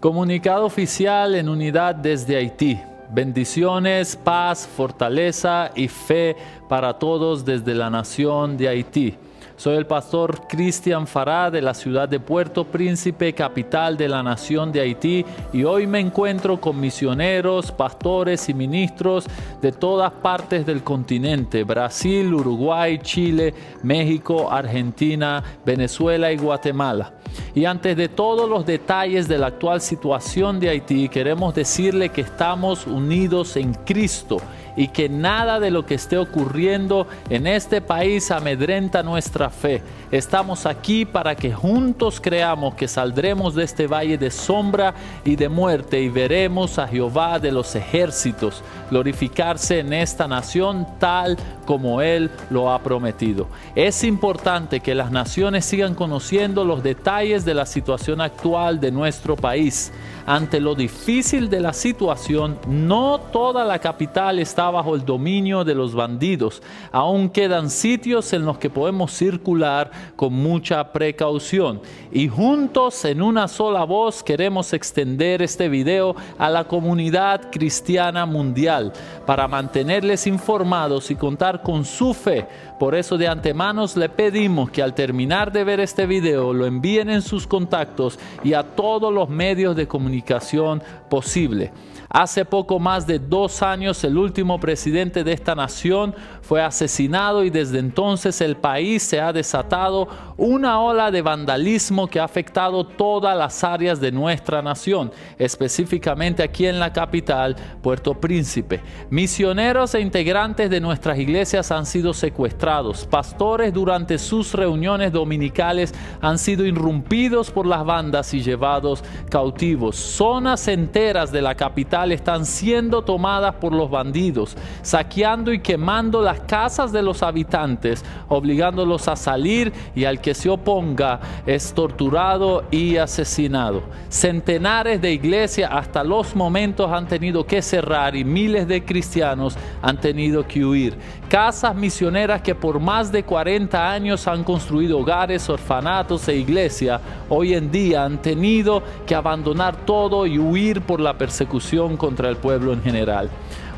Comunicado oficial en unidad desde Haití. Bendiciones, paz, fortaleza y fe para todos desde la nación de Haití. Soy el pastor Cristian Farah de la ciudad de Puerto Príncipe, capital de la nación de Haití, y hoy me encuentro con misioneros, pastores y ministros de todas partes del continente: Brasil, Uruguay, Chile, México, Argentina, Venezuela y Guatemala. Y antes de todos los detalles de la actual situación de Haití, queremos decirle que estamos unidos en Cristo y que nada de lo que esté ocurriendo en este país amedrenta nuestra fe. Estamos aquí para que juntos creamos que saldremos de este valle de sombra y de muerte y veremos a Jehová de los ejércitos glorificarse en esta nación tal como Él lo ha prometido. Es importante que las naciones sigan conociendo los detalles de la situación actual de nuestro país. Ante lo difícil de la situación, no toda la capital está bajo el dominio de los bandidos. Aún quedan sitios en los que podemos circular con mucha precaución. Y juntos, en una sola voz, queremos extender este video a la comunidad cristiana mundial para mantenerles informados y contar con su fe. Por eso de antemano le pedimos que al terminar de ver este video lo envíen en sus contactos y a todos los medios de comunicación posible. Hace poco más de 2 años el último presidente de esta nación fue asesinado y desde entonces el país se ha desatado una ola de vandalismo que ha afectado todas las áreas de nuestra nación, específicamente aquí en la capital, Puerto Príncipe. Misioneros e integrantes de nuestras iglesias han sido secuestrados. Pastores durante sus reuniones dominicales han sido irrumpidos por las bandas y llevados cautivos. Zonas enteras de la capital están siendo tomadas por los bandidos, saqueando y quemando las casas de los habitantes, obligándolos a salir, y al que se oponga es torturado y asesinado. Centenares de iglesias hasta los momentos han tenido que cerrar y miles de cristianos han tenido que huir. Casas misioneras que por más de 40 años han construido hogares, orfanatos e iglesias, hoy en día han tenido que abandonar todo y huir por la persecución contra el pueblo en general.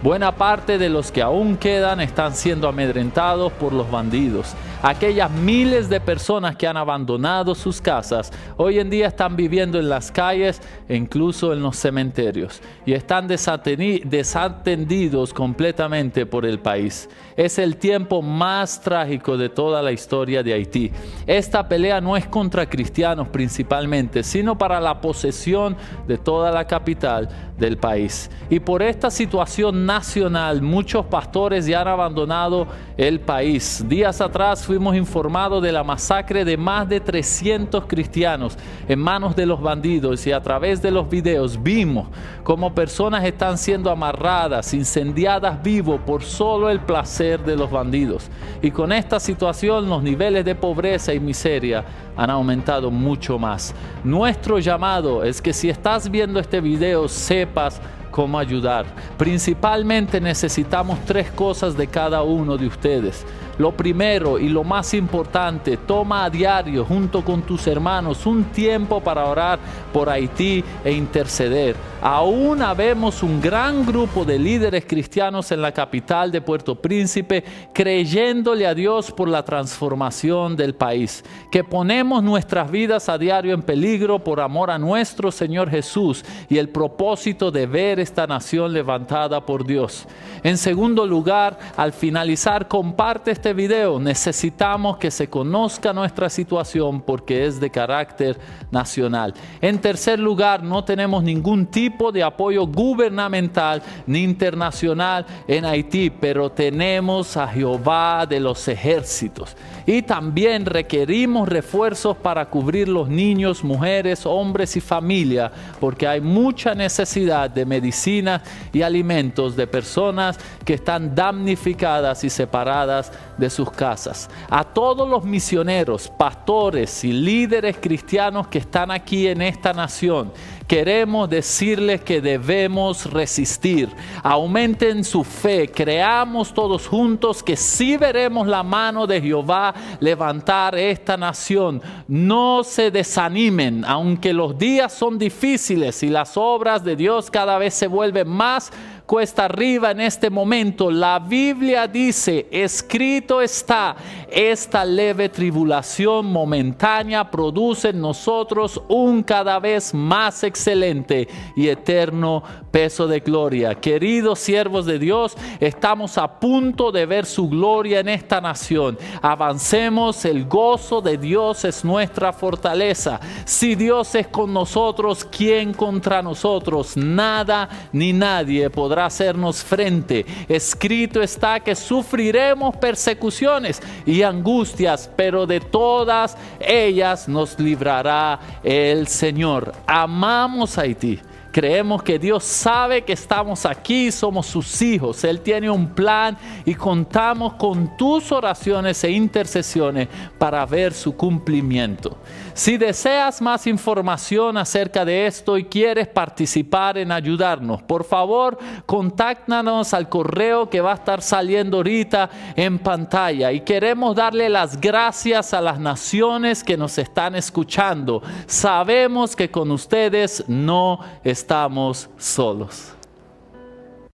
Buena parte de los que aún quedan están siendo amedrentados por los bandidos. Aquellas miles de personas que han abandonado sus casas, hoy en día están viviendo en las calles e incluso en los cementerios, y están desatendidos completamente por el país. Es el tiempo más trágico de toda la historia de Haití. Esta pelea no es contra cristianos principalmente, sino para la posesión de toda la capital del país. Y por esta situación nacional, muchos pastores ya han abandonado el país. Días atrás fuimos informados de la masacre de más de 300 cristianos en manos de los bandidos, y a través de los videos vimos cómo personas están siendo amarradas, incendiadas vivos por solo el placer de los bandidos. Y con esta situación los niveles de pobreza y miseria han aumentado mucho más. Nuestro llamado es que si estás viendo este video sepas cómo ayudar. Principalmente necesitamos 3 cosas de cada uno de ustedes. Lo primero y lo más importante: toma a diario junto con tus hermanos un tiempo para orar por Haití e interceder. Aún habemos un gran grupo de líderes cristianos en la capital de Puerto Príncipe creyéndole a Dios por la transformación del país, que ponemos nuestras vidas a diario en peligro por amor a nuestro Señor Jesús y el propósito de ver esta nación levantada por Dios. En segundo lugar, al finalizar, comparte este video. Necesitamos que se conozca nuestra situación porque es de carácter nacional. En tercer lugar, no tenemos ningún tipo de apoyo gubernamental ni internacional en Haití, pero tenemos a Jehová de los ejércitos. Y también requerimos refuerzos para cubrir los niños, mujeres, hombres y familia, porque hay mucha necesidad de medicinas y alimentos de personas que están damnificadas y separadas de sus casas. A todos los misioneros, pastores y líderes cristianos que están aquí en esta nación, queremos decirles que debemos resistir. Aumenten su fe, creamos todos juntos que sí veremos la mano de Jehová levantar esta nación. No se desanimen, aunque los días son difíciles y las obras de Dios cada vez se vuelven más cuesta arriba en este momento. La Biblia dice, escrito está, esta leve tribulación momentánea produce en nosotros un cada vez más excelente y eterno peso de gloria. Queridos siervos de Dios, estamos a punto de ver su gloria en esta nación. Avancemos, el gozo de Dios es nuestra fortaleza. Si Dios es con nosotros, ¿quién contra nosotros? Nada ni nadie podrá hacernos frente. Escrito está que sufriremos persecuciones y angustias, pero de todas ellas nos librará el Señor. Amamos a Haití. Creemos que Dios sabe que estamos aquí, somos sus hijos. Él tiene un plan y contamos con tus oraciones e intercesiones para ver su cumplimiento. Si deseas más información acerca de esto y quieres participar en ayudarnos, por favor, contáctanos al correo que va a estar saliendo ahorita en pantalla. Y queremos darle las gracias a las naciones que nos están escuchando. Sabemos que con ustedes no estamos solos.